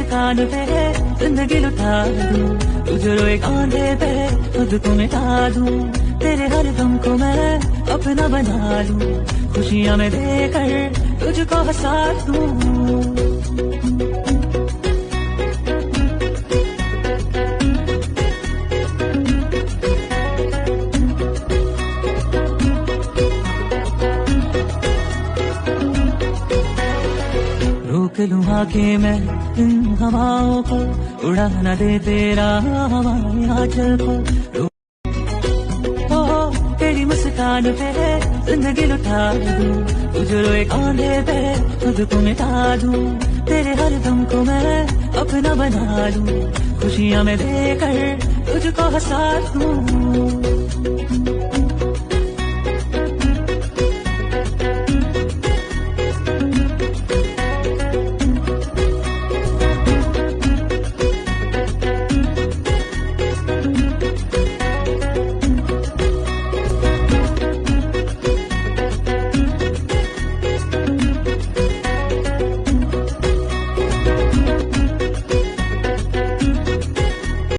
मुस्कान पे जिंदगी लुटा दूं, तुझे रोए कांधे पे खुद को मिटा दूं, तेरे हर गम को मैं अपना बना लूं, खुशियां मैं देकर तुझको हंसा दूं। रोक लूं आके मैं इन हवाओं को, उड़ा न दे तेरा हमारे आंचल को। तेरी मुस्कान पे जिंदगी लुटा दूं, तुझे रोए कांधे पे खुद को मिटा दूं, तेरे हर गम को मैं अपना बना लूं, खुशियां मैं देकर तुझको हंसा दूं।